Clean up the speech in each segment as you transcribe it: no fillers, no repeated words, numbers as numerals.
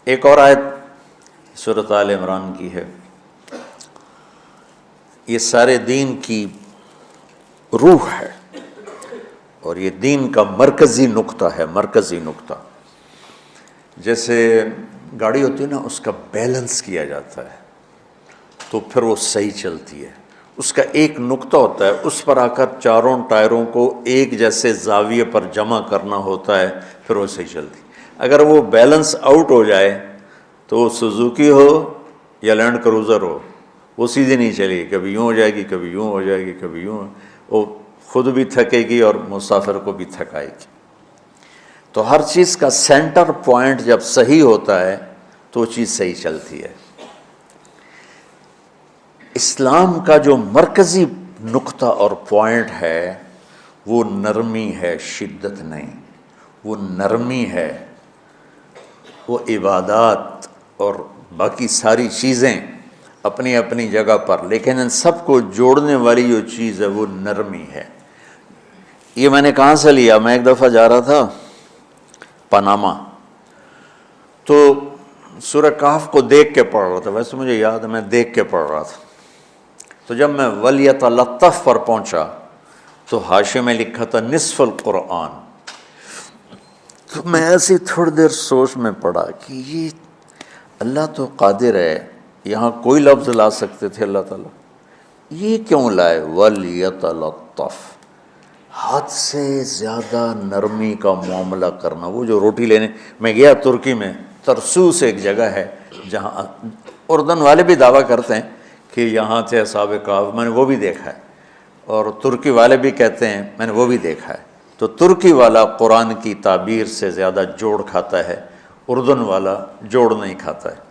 ایک اور آیت سورۃ آل عمران کی ہے، یہ سارے دین کی روح ہے اور یہ دین کا مرکزی نقطہ ہے، مرکزی نقطہ۔ جیسے گاڑی ہوتی ہے نا، اس کا بیلنس کیا جاتا ہے تو پھر وہ صحیح چلتی ہے۔ اس کا ایک نقطہ ہوتا ہے، اس پر آ کر چاروں ٹائروں کو ایک جیسے زاویے پر جمع کرنا ہوتا ہے، پھر وہ صحیح چلتی ہے۔ اگر وہ بیلنس آؤٹ ہو جائے تو وہ سوزوکی ہو یا لینڈ کروزر ہو، وہ سیدھی نہیں چلے گی، کبھی یوں ہو جائے گی، کبھی یوں ہو جائے گی، کبھی یوں، وہ خود بھی تھکے گی اور مسافر کو بھی تھکائے گی۔ تو ہر چیز کا سینٹر پوائنٹ جب صحیح ہوتا ہے تو وہ چیز صحیح چلتی ہے۔ اسلام کا جو مرکزی نقطہ اور پوائنٹ ہے وہ نرمی ہے، شدت نہیں، وہ نرمی ہے۔ وہ عبادات اور باقی ساری چیزیں اپنی اپنی جگہ پر، لیکن ان سب کو جوڑنے والی جو چیز ہے وہ نرمی ہے۔ یہ میں نے کہاں سے لیا؟ میں ایک دفعہ جا رہا تھا پاناما، تو سورہ کہف کو دیکھ کے پڑھ رہا تھا، ویسے مجھے یاد ہے میں دیکھ کے پڑھ رہا تھا۔ تو جب میں وَلْيَتَلَطَّفْ پر پہنچا تو حاشیے میں لکھا تھا نصف القرآن۔ تو میں ایسی تھوڑی دیر سوچ میں پڑا کہ یہ اللہ تو قادر ہے، یہاں کوئی لفظ لا سکتے تھے اللہ تعالیٰ، یہ کیوں لائے وَلْيَتَلَطَّفْ؟ حد سے زیادہ نرمی کا معاملہ کرنا۔ وہ جو روٹی لینے میں گیا ترکی میں، ترسوس ایک جگہ ہے جہاں اردن والے بھی دعویٰ کرتے ہیں کہ یہاں تھے اصحاب کہف، میں نے وہ بھی دیکھا ہے، اور ترکی والے بھی کہتے ہیں میں نے وہ بھی دیکھا ہے۔ تو ترکی والا قرآن کی تعبیر سے زیادہ جوڑ کھاتا ہے، اردن والا جوڑ نہیں کھاتا ہے۔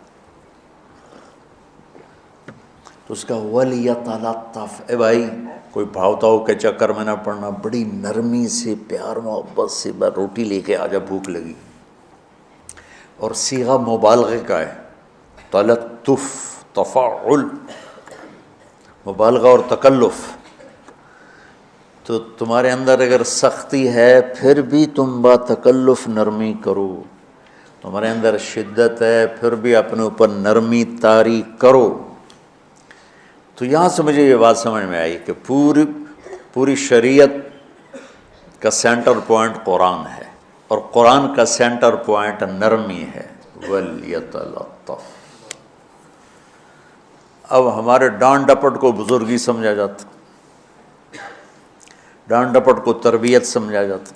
تو اس کا وَلْيَتَلَطَّفْ، اے بھائی کوئی بھاؤتاؤ کے چکر میں نہ پڑنا، بڑی نرمی سے پیار محبت سے بس روٹی لے کے آجا، بھوک لگی۔ اور صیغہ مبالغے کا ہے، تلطف، تفاعل، مبالغہ اور تکلف۔ تو تمہارے اندر اگر سختی ہے پھر بھی تم با تکلف نرمی کرو، تمہارے اندر شدت ہے پھر بھی اپنے اوپر نرمی طاری کرو۔ تو یہاں سے مجھے یہ بات سمجھ میں آئی کہ پوری شریعت کا سینٹر پوائنٹ قرآن ہے، اور قرآن کا سینٹر پوائنٹ نرمی ہے، وَلْيَتَلَطَّفْ۔ اب ہمارے ڈانٹ ڈپٹ کو بزرگی سمجھا جاتا، ڈانٹ ڈپٹ کو تربیت سمجھا جاتا،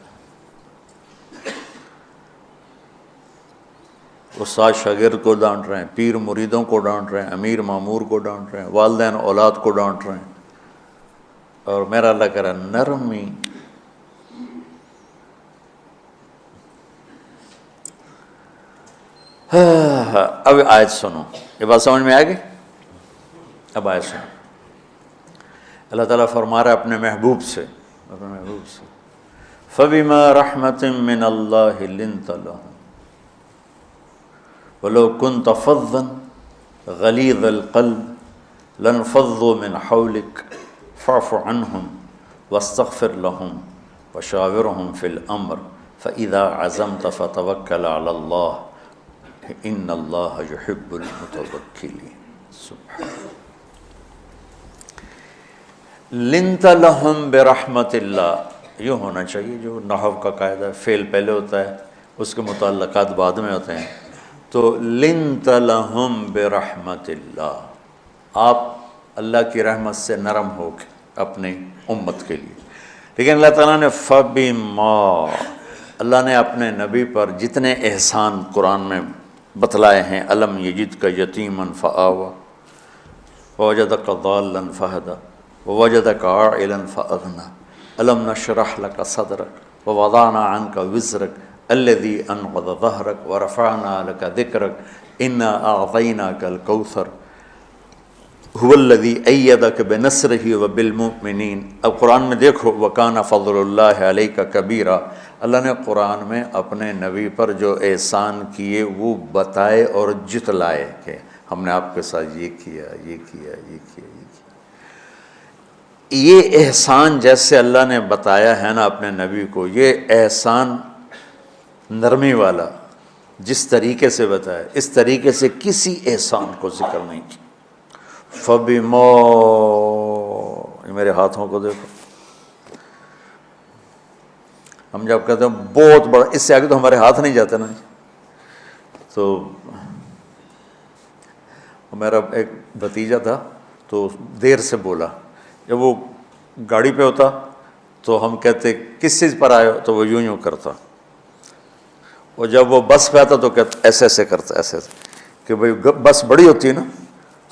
استاد شاگرد کو ڈانٹ رہے ہیں، پیر مریدوں کو ڈانٹ رہے ہیں، امیر مامور کو ڈانٹ رہے ہیں، والدین اولاد کو ڈانٹ رہے ہیں، اور میرا اللہ کہہ رہا ہے نرمی۔ اب آیت سنو، یہ بات سمجھ میں آئے گی؟ اب آیت سنو، اللہ تعالیٰ فرما رہا ہے اپنے محبوب سے، فَبِمَا رَحْمَةٍ مِّنَ اللَّهِ لِنْتَ لَهُمْ وَلَوْ كُنْتَ فَظًّا غَلِيظَ الْقَلْبِ لَانفَضُّوا مِنْ حَوْلِكَ فَاعْفُ عَنْهُمْ وَاسْتَغْفِرْ لَهُمْ وَشَاوِرْهُمْ فِي الْأَمْرِ فَإِذَا عَزَمْتَ فَتَوَكَّلْ عَلَى اللَّهِ إِنَّ اللَّهَ يُحِبُّ الْمُتَوَكِّلِينَ۔ سبحان لِنْتَ لَهُمْ بِرَحْمَةِ اللَّهِ، یوں ہونا چاہیے، جو نحو کا قاعدہ ہے، فعل پہلے ہوتا ہے اس کے متعلقات بعد میں ہوتے ہیں۔ تو لِنْتَ لَهُمْ بِرَحْمَةِ اللَّهِ، آپ اللہ کی رحمت سے نرم ہو کے اپنی امت کے لیے۔ لیکن اللہ تعالیٰ نے فَبِمَا، اللہ نے اپنے نبی پر جتنے احسان قرآن میں بتلائے ہیں، أَلَمْ يَجِدْكَ يَتِيمًا فَآوَىٰ وَوَجَدَكَ ضَالًّا فَهَدَىٰ وَوَجَدَكَ عَائِلًا فَأَغْنَىٰ أَلَمْ نَشْرَحْ لَكَ صَدْرَكَ وَوَضَعْنَا عَنْكَ وِزْرَكَ الَّذِي أَنقَضَ ظَهْرَكَ وَرَفَعْنَا لَكَ ذِكْرَكَ إِنَّا أَعْطَيْنَاكَ الْكَوْثَرَ هُوَ الَّذِي أَيَّدَكَ بِنَصْرِهِ وَبِالْمُؤْمِنِينَ۔ اب قرآن میں دیکھو وَكَانَ فَضْلُ اللَّهِ عَلَيْكَ كَبِيرًا، اللہ نے قرآن میں اپنے نبی پر جو احسان کیے وہ بتائے اور جتلائے کہ ہم نے آپ کے ساتھ یہ کیا، یہ کیا، یہ کیا، یہ کیا۔ یہ احسان جیسے اللہ نے بتایا ہے نا اپنے نبی کو، یہ احسان نرمی والا، جس طریقے سے بتایا اس طریقے سے کسی احسان کو ذکر نہیں کیا۔ فَبِمَا، میرے ہاتھوں کو دیکھو، ہم جب کہتے ہیں بہت بڑا، اس سے آگے تو ہمارے ہاتھ نہیں جاتے نا۔ تو میرا ایک بھتیجا تھا تو دیر سے بولا، جب وہ گاڑی پہ ہوتا تو ہم کہتے کس چیز پر آئے ہو، تو وہ یوں کرتا، اور جب وہ بس پہ آتا تو کہتا ایسے ایسے کرتا، ایسے کہ بھئی بس بڑی ہوتی ہے نا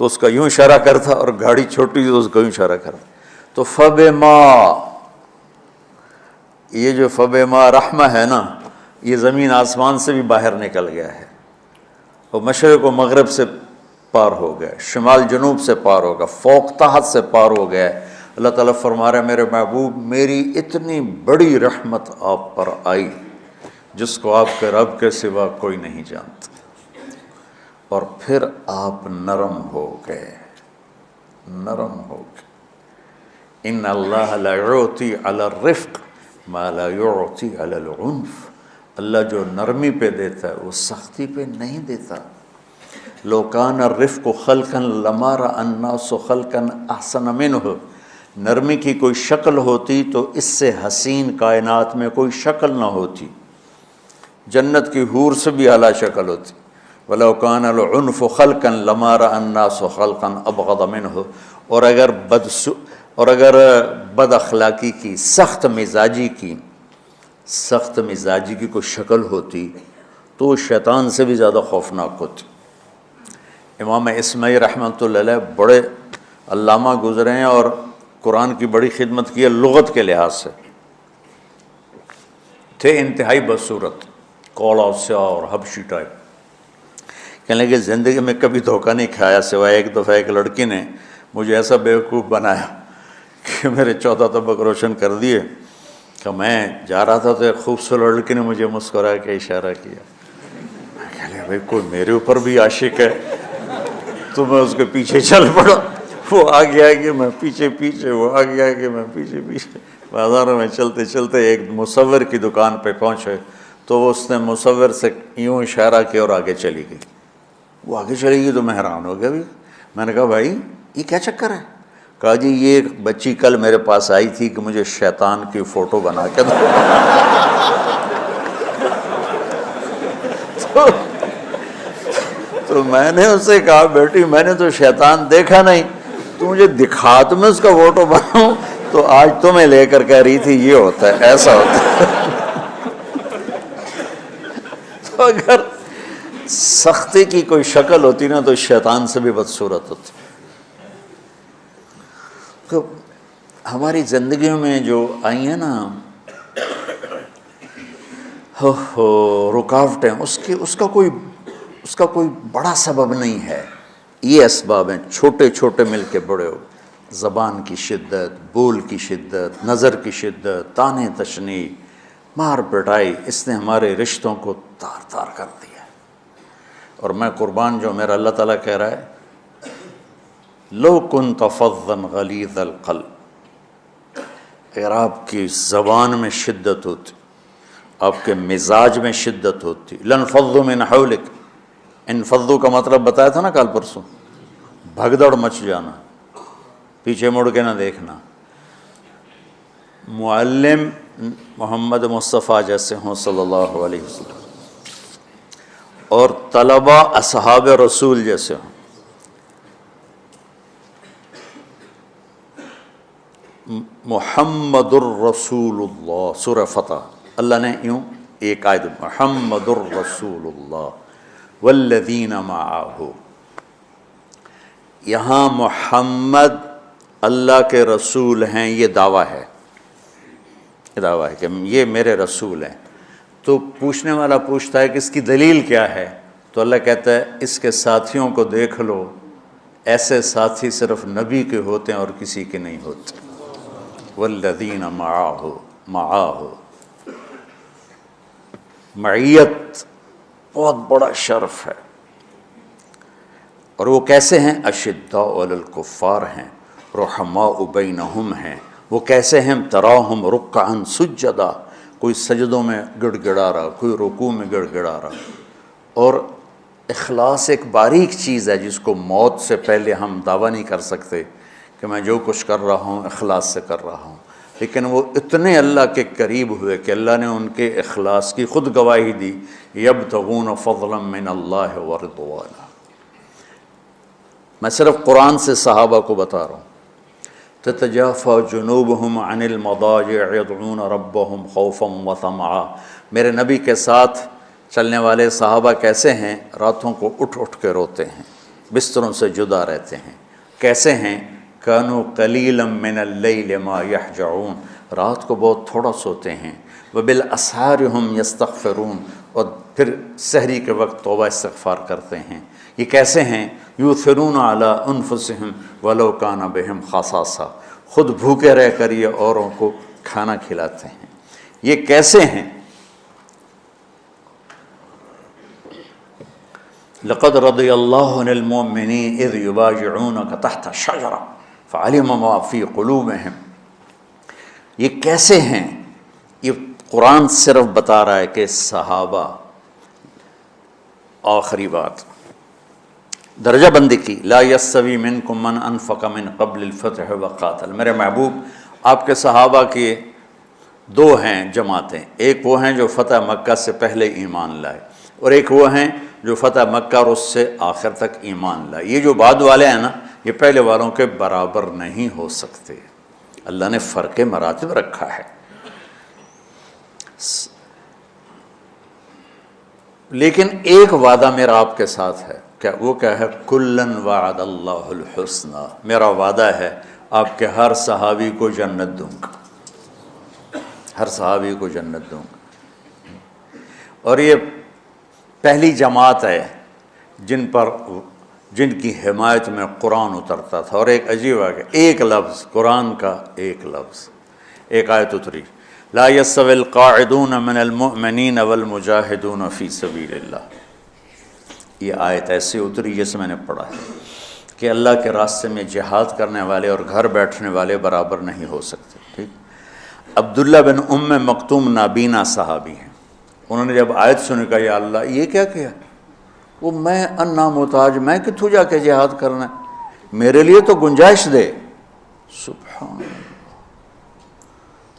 تو اس کا یوں اشارہ کرتا، اور گاڑی چھوٹی تھی تو اس کا یوں اشارہ کرتا۔ تو فَبِمَا، یہ جو فَبِمَا رحمہ ہے نا، یہ زمین آسمان سے بھی باہر نکل گیا ہے، اور مشرق و مغرب سے پار ہو گیا، شمال جنوب سے پار ہو گیا، فوق تحت سے پار ہو گیا۔ اللہ تعالیٰ فرما رہا ہے میرے محبوب میری اتنی بڑی رحمت آپ پر آئی جس کو آپ کے رب کے سوا کوئی نہیں جانتا، اور پھر آپ نرم ہو گئے، نرم ہو گئے۔ ان اللہ لا یعطی علی الرفق ما لا یعطی علی العنف، اللہ جو نرمی پہ دیتا ہے وہ سختی پہ نہیں دیتا۔ لو کان الرفق خلقا لما رأى الناس خلقا احسن منہ، نرمی کی کوئی شکل ہوتی تو اس سے حسین کائنات میں کوئی شکل نہ ہوتی، جنت کی حور سے بھی اعلیٰ شکل ہوتی۔ وَلَوْ كَانَ الْعُنْفُ خَلْقًا لَمَا رَأَى النَّاسُ خَلْقًا أَبْغَضَ مِنْهُ، اور اگر بد اخلاقی کی، سخت مزاجی کی کوئی شکل ہوتی تو وہ شیطان سے بھی زیادہ خوفناک ہوتی۔ امام اسماعیل رحمۃ اللہ علیہ بڑے علامہ گزرے ہیں اور قرآن کی بڑی خدمت کی ہے لغت کے لحاظ سے، تھے انتہائی بدصورت، کوڑا سیاہ اور حبشی ٹائپ۔ کہنے لگے زندگی میں کبھی دھوکہ نہیں کھایا سوائے ایک دفعہ ایک لڑکی نے مجھے ایسا بیوقوف بنایا کہ میرے 14 طبق روشن کر دیے، کہ میں جا رہا تھا تو ایک خوبصورت لڑکی نے مجھے مسکرا کے اشارہ کیا، میں کہہ لیا بھائی کوئی میرے اوپر بھی عاشق ہے، تو میں اس کے پیچھے چل پڑا، وہ آگے آگے میں پیچھے پیچھے، وہ آگے آگے میں پیچھے پیچھے، بازاروں میں چلتے چلتے ایک مصور کی دکان پہ پہنچے تو اس نے مصور سے یوں اشارہ کیا اور آگے چلی گئی۔ وہ آگے چلی گئی تو میں حیران ہو گیا بھی، میں نے کہا بھائی یہ کیا چکر ہے؟ کہا جی یہ ایک بچی کل میرے پاس آئی تھی کہ مجھے شیطان کی فوٹو بنا کے دو۔ تو میں نے اس سے کہا بیٹی میں نے تو شیطان دیکھا نہیں، تو مجھے دکھا تو میں اس کا فوٹو بناؤں، تو آج تمہیں لے کر کہہ رہی تھی یہ ہوتا ہے ایسا ہوتا ہے۔ تو اگر سختی کی کوئی شکل ہوتی نا تو شیطان سے بھی بدصورت ہوتی۔ تو ہماری زندگیوں میں جو آئی ہیں نا رکاوٹیں، اس کا کوئی بڑا سبب نہیں ہے، یہ اسباب ہیں چھوٹے چھوٹے مل کے بڑے ہو، زبان کی شدت، بول کی شدت، نظر کی شدت، طعنے تشنیع، مار پٹائی، اس نے ہمارے رشتوں کو تار تار کر دیا۔ اور میں قربان جو میرا اللہ تعالیٰ کہہ رہا ہے لو کنت فظا غلیظ القلب، اگر آپ کی زبان میں شدت ہوتی، آپ کے مزاج میں شدت ہوتی، لانفضوا من حولک، انفضوا کا مطلب بتایا تھا نا کل پرسوں، بھگدڑ مچ جانا، پیچھے مڑ کے نہ دیکھنا۔ معلم محمد مصطفیٰ جیسے ہوں صلی اللہ علیہ وسلم، اور طلبہ اصحاب رسول جیسے ہوں، محمد الرسول اللہ، سورہ فتح اللہ نے یوں ایک آیت محمد الرسول اللہ والذین معہ، یہاں محمد اللہ کے رسول ہیں، یہ دعویٰ ہے، یہ دعویٰ ہے کہ یہ میرے رسول ہیں۔ تو پوچھنے والا پوچھتا ہے کہ اس کی دلیل کیا ہے، تو اللہ کہتا ہے اس کے ساتھیوں کو دیکھ لو، ایسے ساتھی صرف نبی کے ہوتے ہیں اور کسی کے نہیں ہوتے۔ والذین معاہ، معیت بہت بڑا شرف ہے۔ اور وہ کیسے ہیں؟ اشداء علی الکفار ہیں، رحماء بینہم ہیں۔ وہ کیسے ہیں؟ تراہم رکعا سجدا، کوئی سجدوں میں گڑ گڑا رہا، کوئی رکوع میں گڑ گڑا رہا، اور اخلاص ایک باریک چیز ہے جس کو موت سے پہلے ہم دعویٰ نہیں کر سکتے کہ میں جو کچھ کر رہا ہوں اخلاص سے کر رہا ہوں، لیکن وہ اتنے اللہ کے قریب ہوئے کہ اللہ نے ان کے اخلاص کی خود گواہی دی، یبتغون فضلا من اللہ ورضوانا۔ میں صرف قرآن سے صحابہ کو بتا رہا ہوں، تتجافى جنوبهم عن المضاجع يدعون ربهم خوفا وطمعا۔ میرے نبی کے ساتھ چلنے والے صحابہ کیسے ہیں؟ راتوں کو اٹھ اٹھ کے روتے ہیں، بستروں سے جدا رہتے ہیں۔ کیسے ہیں؟ كانوا قليلا من الليل ما يهجعون، رات کو بہت تھوڑا سوتے ہیں۔ وبالاسحار هم يستغفرون، اور پھر سحری کے وقت توبہ استغفار کرتے ہیں۔ یہ کیسے ہیں؟ یؤثرون علی انفسہم ولو کان بہم خصاصہ، خود بھوکے رہ کر یہ اوروں کو کھانا کھلاتے ہیں۔ یہ کیسے ہیں؟ لقد رضی اللہ عن المؤمنین اذ یبایعونک تحت الشجرہ فعلم ما فی قلوبہم۔ یہ کیسے ہیں؟ یہ قرآن صرف بتا رہا ہے کہ صحابہ، آخری بات درجہ بندی کی، لا یستوی منکم من انفق من قبل الفتح وقاتل۔ میرے محبوب، آپ کے صحابہ کے دو ہیں جماعتیں، ایک وہ ہیں جو فتح مکہ سے پہلے ایمان لائے، اور ایک وہ ہیں جو فتح مکہ اور اس سے آخر تک ایمان لائے۔ یہ جو بعد والے ہیں نا، یہ پہلے والوں کے برابر نہیں ہو سکتے، اللہ نے فرق مراتب رکھا ہے۔ لیکن ایک وعدہ میرا آپ کے ساتھ ہے، وہ کیا ہے؟ کلن وعد اللہ الحسنہ، میرا وعدہ ہے آپ کے ہر صحابی کو جنت دوں گا، ہر صحابی کو جنت دوں گا۔ اور یہ پہلی جماعت ہے جن کی حمایت میں قرآن اترتا تھا۔ اور ایک عجیب ہے کہ ایک لفظ قرآن کا، ایک لفظ، ایک آیت اتری، لا یستوی القاعدون من المؤمنین والمجاہدون فی سبیل اللہ۔ یہ آیت ایسی اتری جیسے میں نے پڑھا ہے کہ اللہ کے راستے میں جہاد کرنے والے اور گھر بیٹھنے والے برابر نہیں ہو سکتے۔ ٹھیک، عبداللہ بن ام مکتوم نابینا صحابی ہیں، انہوں نے جب آیت سنی کہا یا اللہ یہ کیا کیا؟ وہ میں انا محتاج، میں کتوں جا کے جہاد کرنا ہے، میرے لیے تو گنجائش دے۔ سبحان اللہ،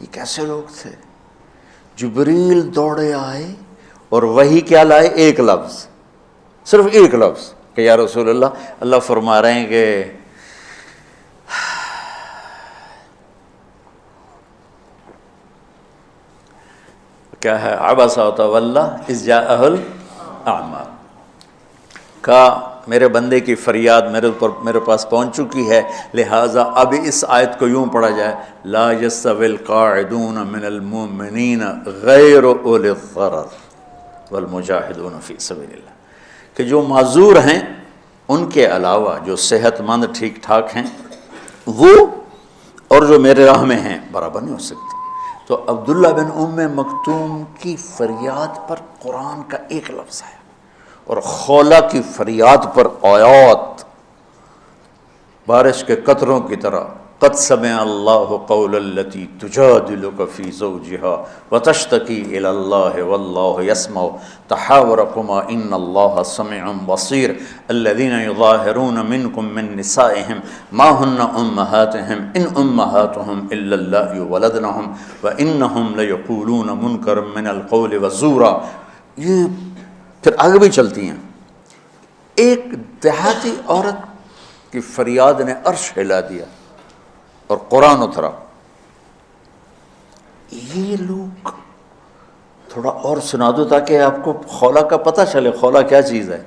یہ کیسے لوگ تھے؟ جبریل دوڑے آئے اور وہی کیا لائے؟ ایک لفظ، صرف ایک لفظ کہ یا رسول اللہ، اللہ فرما رہے ہیں کہ کیا ہے؟ عبس وتولی اذ جاءہ الاعمی، کہا میرے بندے کی فریاد میرے پاس پہنچ چکی ہے، لہٰذا اب اس آیت کو یوں پڑھا جائے، لا یستوی القاعدون من المؤمنین غیر اولی الضرر والمجاہدون فی سبیل اللہ، کہ جو معذور ہیں ان کے علاوہ جو صحت مند ٹھیک ٹھاک ہیں وہ اور جو میرے راہ میں ہیں برابر نہیں ہو سکتے۔ تو عبداللہ بن ام مکتوم کی فریاد پر قرآن کا ایک لفظ ہے، اور خولہ کی فریاد پر آیات بارش کے قطروں کی طرح، قد سمع اللہ قول التی تجادلک فی زوجها وتشتکی الی اللہ واللہ یسمع تحاورکما ان اللہ سمیع بصیر الذین یظاہرون منکم من نسائہم ما ہن امہاتہم ان امہاتہم الا اللہ ولدنہم وانہم لیقولون منکرا من القول وزورا۔ یہ پھر آگے بھی چلتی ہیں۔ ایک دیہاتی عورت کی فریاد نے عرش ہلا دیا اور قرآن اترا۔ یہ لوگ تھوڑا اور سنا دو تاکہ آپ کو خولہ کا پتہ چلے، خولہ کیا چیز ہے۔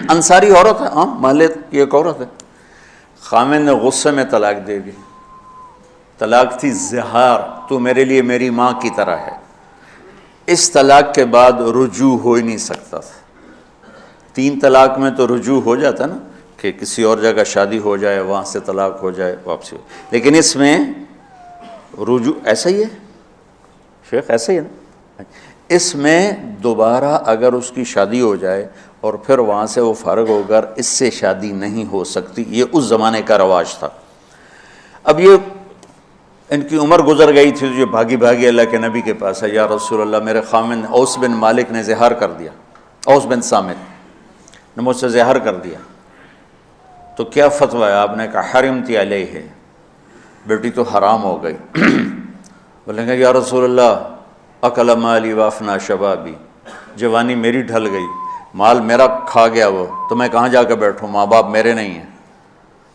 انصاری عورت ہے، ہاں محلے کی ایک عورت ہے، خامن نے غصے میں طلاق دے دی، طلاق تھی زہار، تو میرے لیے میری ماں کی طرح ہے۔ اس طلاق کے بعد رجوع ہو ہی نہیں سکتا تھا۔ 3 طلاق میں تو رجوع ہو جاتا نا، کہ کسی اور جگہ شادی ہو جائے، وہاں سے طلاق ہو جائے، واپسی ہو، لیکن اس میں رجوع ایسا ہی ہے شیخ، ایسا ہی ہے نا، اس میں دوبارہ اگر اس کی شادی ہو جائے اور پھر وہاں سے وہ فارغ ہو کر اس سے شادی نہیں ہو سکتی، یہ اس زمانے کا رواج تھا۔ اب یہ ان کی عمر گزر گئی تھی، جو بھاگی اللہ کے نبی کے پاس ہے، یا رسول اللہ میرے خامن اوس بن مالک نے زہار کر دیا، اوس بن صامت نے مجھ سے زہر کر دیا، تو کیا فتویٰ ہے؟ آپ نے کہا حرمتی علیہ ہے، بیٹی تو حرام ہو گئی۔ بولیں گے یا رسول اللہ اکل مالی وافنا شبابی، جوانی میری ڈھل گئی، مال میرا کھا گیا وہ، تو میں کہاں جا کے بیٹھوں، ماں باپ میرے نہیں ہیں۔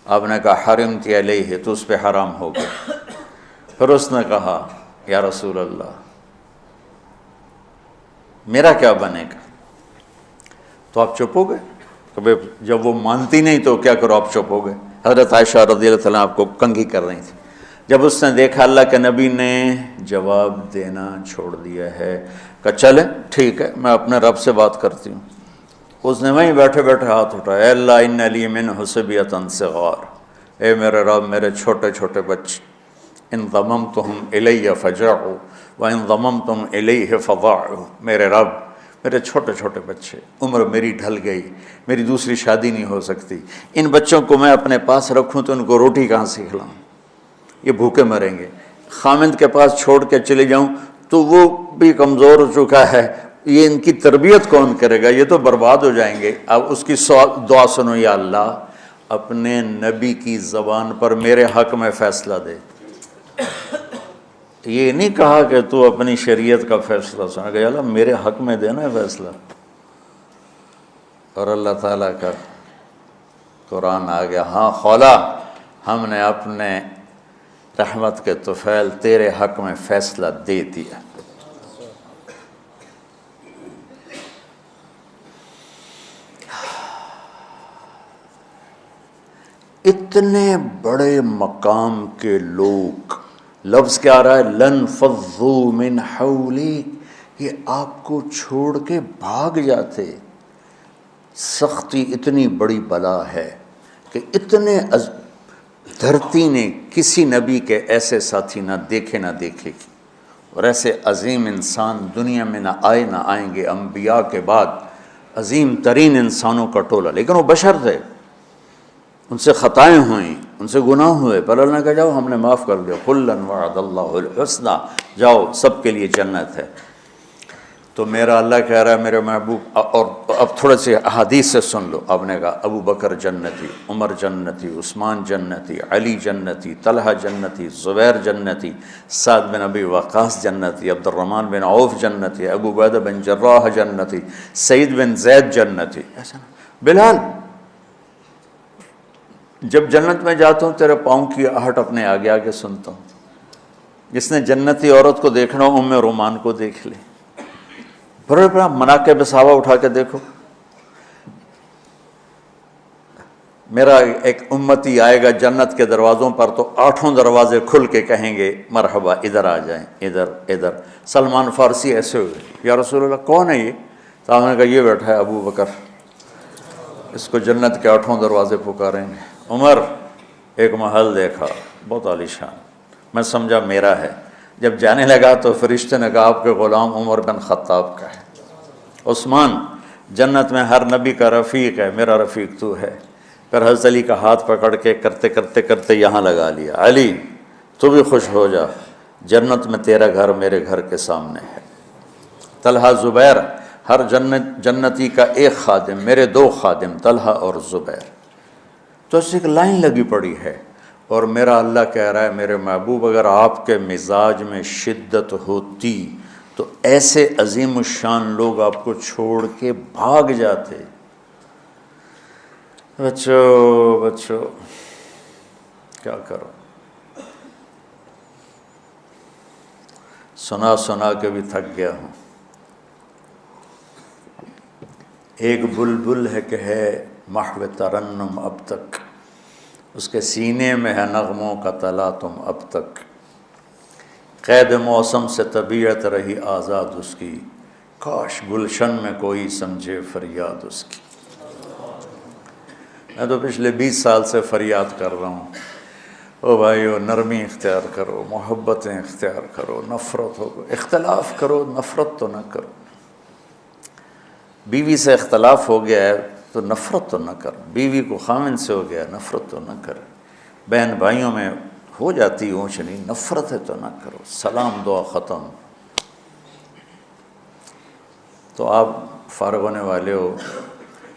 آپ نے کہا حرمتی علیہ ہے، تو اس پہ حرام ہو گئی۔ پھر اس نے کہا یا رسول اللہ میرا کیا بنے گا؟ تو آپ چپ ہو گئے کہ جب وہ مانتی نہیں تو کیا کرو، آپ چپ ہو گئے۔ حضرت عائشہ رضی اللہ تعالیٰ آپ کو کنگھی کر رہی تھی۔ جب اس نے دیکھا اللہ کے نبی نے جواب دینا چھوڑ دیا ہے کہ چلے ٹھیک ہے میں اپنے رب سے بات کرتی ہوں، اس نے وہیں بیٹھے بیٹھے ہاتھ اٹھایا، اے اللہ ان لی منہ صبیۃ صغار، اے میرے رب میرے چھوٹے چھوٹے بچے، ان ضممتہم الی فجعوا وان ضممتم الیہ فضاعوا، میرے رب میرے چھوٹے چھوٹے بچے، عمر میری ڈھل گئی، میری دوسری شادی نہیں ہو سکتی، ان بچوں کو میں اپنے پاس رکھوں تو ان کو روٹی کہاں سے کھلاؤں، یہ بھوکے مریں گے۔ خامند کے پاس چھوڑ کے چلے جاؤں تو وہ بھی کمزور ہو چکا ہے، یہ ان کی تربیت کون کرے گا، یہ تو برباد ہو جائیں گے۔ اب اس کی دعا سنو، یا اللہ اپنے نبی کی زبان پر میرے حق میں فیصلہ دے۔ یہ نہیں کہا کہ تو اپنی شریعت کا فیصلہ سنا، کہ اللہ میرے حق میں دینا ہے فیصلہ۔ اور اللہ تعالیٰ کا قرآن آ گیا، ہاں خولا ہم نے اپنے رحمت کے طفیل تیرے حق میں فیصلہ دے دیا۔ اتنے بڑے مقام کے لوگ، لفظ کیا آ رہا ہے، لن فضوا من حولی، یہ آپ کو چھوڑ کے بھاگ جاتے۔ سختی اتنی بڑی بلا ہے کہ اتنے دھرتی نے کسی نبی کے ایسے ساتھی نہ دیکھے نہ دیکھے گی، اور ایسے عظیم انسان دنیا میں نہ آئے نہ آئیں گے۔ انبیاء کے بعد عظیم ترین انسانوں کا ٹولہ، لیکن وہ بشر تھے، ان سے خطائیں ہوئیں، ان سے گناہ ہوئے، پر اللہ نے کہا جاؤ ہم نے معاف کر دیا، کلا وعد اللہ الحسنی، جاؤ سب کے لیے جنت ہے۔ تو میرا اللہ کہہ رہا ہے میرے محبوب، اور اب تھوڑے سے احادیث سے سن لو۔ آپ نے کہا ابو بکر جنتی، عمر جنتی، عثمان جنتی، علی جنتی، طلحہ جنتی، زبیر جنتی، سعد بن ابی وقاص جنتی، عبد الرحمن بن عوف جنتی، ابو عبیدہ بن جراح جنتی، سعید بن زید جنتی، ایسا نا۔ بلال جب جنت میں جاتا ہوں تیرے پاؤں کی آہٹ اپنے آگے آگے سنتا ہوں۔ جس نے جنتی عورت کو دیکھنا ہو ام رومان کو دیکھ لے، بڑے بڑا مناقب صحابہ اٹھا کے دیکھو۔ میرا ایک امتی آئے گا جنت کے دروازوں پر تو 8 دروازے کھل کے کہیں گے مرحبا ادھر آ جائیں، ادھر ادھر۔ سلمان فارسی ایسے ہوئے، یا رسول اللہ کون ہے یہ؟ تو آپ نے کہا یہ بیٹھا ہے ابو بکر، اس کو جنت کے 8 دروازے پکاریں گے۔ عمر ایک محل دیکھا بہت عالیشان، میں سمجھا میرا ہے۔ جب جانے لگا تو فرشتے نے کہا آپ کے غلام عمر بن خطاب کا ہے۔ عثمان جنت میں ہر نبی کا رفیق ہے، میرا رفیق تو ہے۔ پھر حضرت علی کا ہاتھ پکڑ کے کرتے کرتے کرتے یہاں لگا لیا، علی تو بھی خوش ہو جا، جنت میں تیرا گھر میرے گھر کے سامنے ہے۔ طلحہ زبیر، ہر جنتی کا ایک خادم، میرے 2 خادم طلحہ اور زبیر۔ تو اس ایک لائن لگی پڑی ہے، اور میرا اللہ کہہ رہا ہے میرے محبوب اگر آپ کے مزاج میں شدت ہوتی تو ایسے عظیم الشان لوگ آپ کو چھوڑ کے بھاگ جاتے۔ بچوں کیا کرو، سنا سنا کے بھی تھک گیا ہوں۔ ایک بلبل ہے کہ ہے محو ترنم اب تک، اس کے سینے میں ہے نغموں کا تلاطم اب تک، قید موسم سے طبیعت رہی آزاد اس کی، کاش گلشن میں کوئی سمجھے فریاد اس کی۔ میں تو پچھلے 20 سال سے فریاد کر رہا ہوں، او بھائیو نرمی اختیار کرو، محبتیں اختیار کرو، نفرت ہو، اختلاف کرو، نفرت تو نہ کرو۔ بیوی سے اختلاف ہو گیا ہے تو نفرت تو نہ کر، بیوی کو خامن سے ہو گیا نفرت تو نہ کر، بہن بھائیوں میں ہو جاتی اونچ نہیں، نفرت ہے تو نہ کرو، سلام دعا ختم۔ تو آپ فارغ ہونے والے ہو،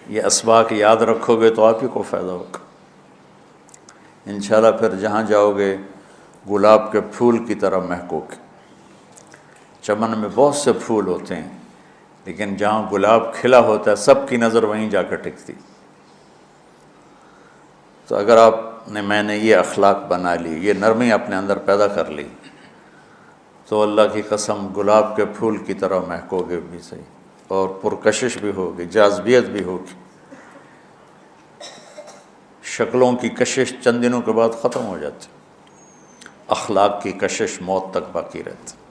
یہ اسباق یاد رکھو گے تو آپ ہی کو فائدہ ہوگا انشاءاللہ۔ پھر جہاں جاؤ گے گلاب کے پھول کی طرح مہکو گے۔ چمن میں بہت سے پھول ہوتے ہیں، لیکن جہاں گلاب کھلا ہوتا ہے سب کی نظر وہیں جا کر ٹکتی۔ تو اگر میں نے یہ اخلاق بنا لی، یہ نرمی اپنے اندر پیدا کر لی، تو اللہ کی قسم گلاب کے پھول کی طرح مہکو گے بھی صحیح، اور پرکشش بھی ہوگی، جاذبیت بھی ہوگی۔ شکلوں کی کشش چند دنوں کے بعد ختم ہو جاتی، اخلاق کی کشش موت تک باقی رہتی۔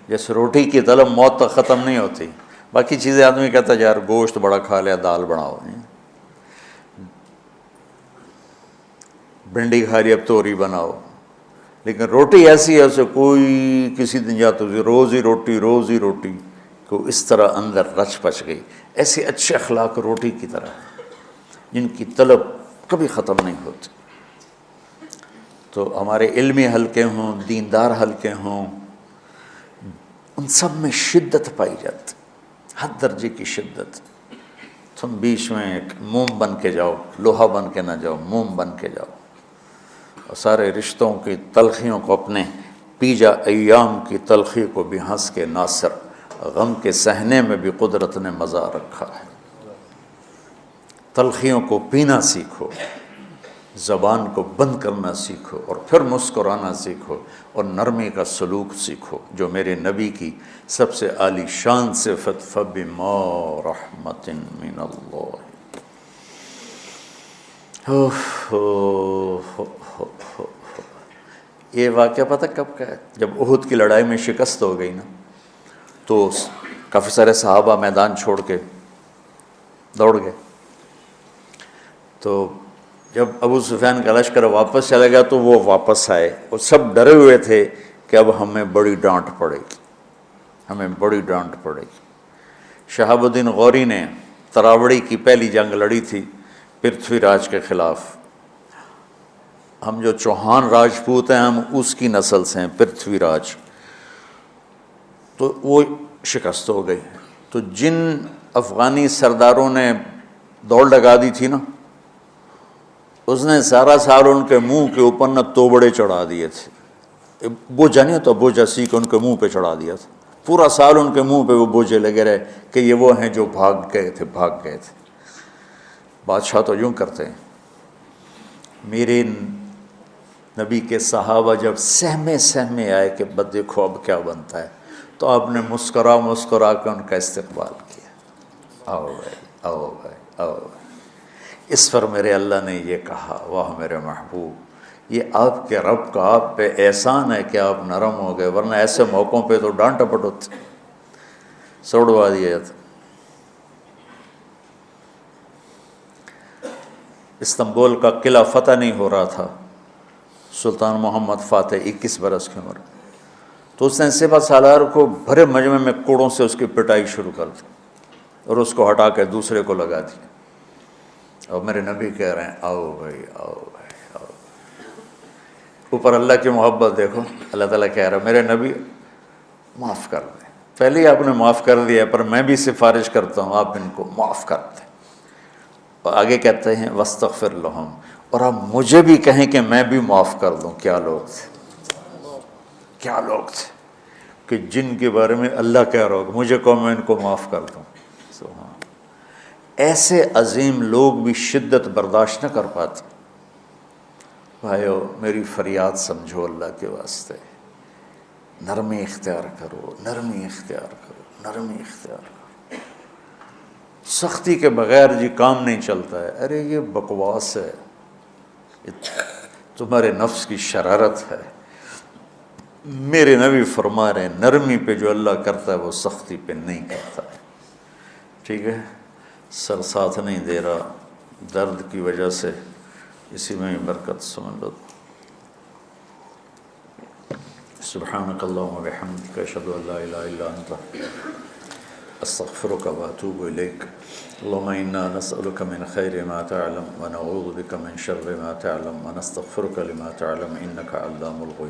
جیسے روٹی کی طلب موت تک ختم نہیں ہوتی، باقی چیزیں آدمی کہتا ہے یار گوشت بڑا کھا لیا، دال بناؤ، بھنڈی کھا لی اب توری بناؤ، لیکن روٹی ایسی ہے اسے کوئی کسی دن جاتا روز ہی روٹی کو اس طرح اندر رچ پچ گئی۔ ایسے اچھے اخلاق روٹی کی طرح جن کی طلب کبھی ختم نہیں ہوتی۔ تو ہمارے علمی حلقے ہوں، دیندار حلقے ہوں، ان سب میں شدت پائی جاتی، ہر درجے کی شدت۔ تم بیچ میں ایک موم بن کے جاؤ، لوہا بن کے نہ جاؤ، موم بن کے جاؤ، اور سارے رشتوں کی تلخیوں کو اپنے پی جا، ایام کی تلخی کو بھی ہنس کے ناصر، غم کے سہنے میں بھی قدرت نے مزہ رکھا ہے۔ تلخیوں کو پینا سیکھو، زبان کو بند کرنا سیکھو، اور پھر مسکرانا سیکھو، اور نرمی کا سلوک سیکھو، جو میرے نبی کی سب سے عالی شان صفت فَبِمَا رَحْمَةٍ مِّنَ اللَّهِ۔ یہ واقعہ پتہ کب کا ہے؟ جب احد کی لڑائی میں شکست ہو گئی نا، تو کافی سارے صحابہ میدان چھوڑ کے دوڑ گئے۔ تو جب ابو سفیان کا لشکر واپس چلا گیا تو وہ واپس آئے، وہ سب ڈرے ہوئے تھے کہ اب ہمیں بڑی ڈانٹ پڑے گی، ہمیں بڑی ڈانٹ پڑے گی۔ شہاب الدین غوری نے تراوڑی کی پہلی جنگ لڑی تھی پرتھوی راج کے خلاف۔ ہم جو چوہان راجپوت ہیں ہم اس کی نسل سے ہیں، پرتھوی راج، تو وہ شکست ہو گئی۔ تو جن افغانی سرداروں نے دوڑ لگا دی تھی نا، اس نے سارا سال ان کے منہ کے اوپر نہ توبڑے چڑھا دیے تھے، بوجھا نہیں ہوتا، بوجھا سیکھ ان کے منہ پہ چڑھا دیا تھا، پورا سال ان کے منہ پہ وہ بوجھے لگے رہے کہ یہ وہ ہیں جو بھاگ گئے تھے۔ بادشاہ تو یوں کرتے ہیں۔ میرے نبی کے صحابہ جب سہمے آئے کہ بس دیکھو اب کیا بنتا ہے، تو آپ نے مسکرا کے ان کا استقبال کیا، آؤ بھائی آؤ بھائی آؤ بھائی۔ اس پر میرے اللہ نے یہ کہا، واہ میرے محبوب، یہ آپ کے رب کا آپ پہ احسان ہے کہ آپ نرم ہو گئے، ورنہ ایسے موقعوں پہ تو ڈانٹ ڈپٹ ہوتی، سوڑوا دیا جاتا۔ استنبول کا قلعہ فتح نہیں ہو رہا تھا، سلطان محمد فاتح 21 برس کی عمر، تو اس نے سپہ سالار کو بھرے مجمع میں کوڑوں سے اس کی پٹائی شروع کر دی، اور اس کو ہٹا کے دوسرے کو لگا دی۔ اور میرے نبی کہہ رہے ہیں آؤ بھائی آؤ بھائی آؤ۔ اوپر اللہ کی محبت دیکھو، اللہ تعالیٰ کہہ رہا ہے میرے نبی معاف کر دیں، پہلے ہی آپ نے معاف کر دیا، پر میں بھی سفارش کرتا ہوں آپ ان کو معاف کر دیں۔ اور آگے کہتے ہیں وَاسْتَغْفِرْ لَهُمْ، اور آپ مجھے بھی کہیں کہ میں بھی معاف کر دوں۔ کیا لوگ تھے کہ جن کے بارے میں اللہ کہہ رہا ہوگا مجھے کہو میں ان کو معاف کر دوں۔ سبحان، ایسے عظیم لوگ بھی شدت برداشت نہ کر پاتے۔ بھائیو میری فریاد سمجھو اللہ کے واسطے، نرمی اختیار کرو، نرمی اختیار کرو، نرمی اختیار کرو۔ سختی کے بغیر جی کام نہیں چلتا ہے، ارے یہ بکواس ہے، تمہارے نفس کی شرارت ہے۔ میرے نبی فرما رہے ہیں نرمی پہ جو اللہ کرتا ہے وہ سختی پہ نہیں کرتا ہے۔ ٹھیک ہے، سر ساتھ نہیں دے رہا درد کی وجہ سے، اسی میں برکت سمجھ لو۔ سبحانک اللہم و بحمدک، اشہد ان لا الہ الا انت، استغفرک و اتوب الیک۔ اللہم انا نسألک من خیر ما تعلم ونعوذ بک من شر ما تعلم ونستغفرک لما تعلم انک علام الغیوب۔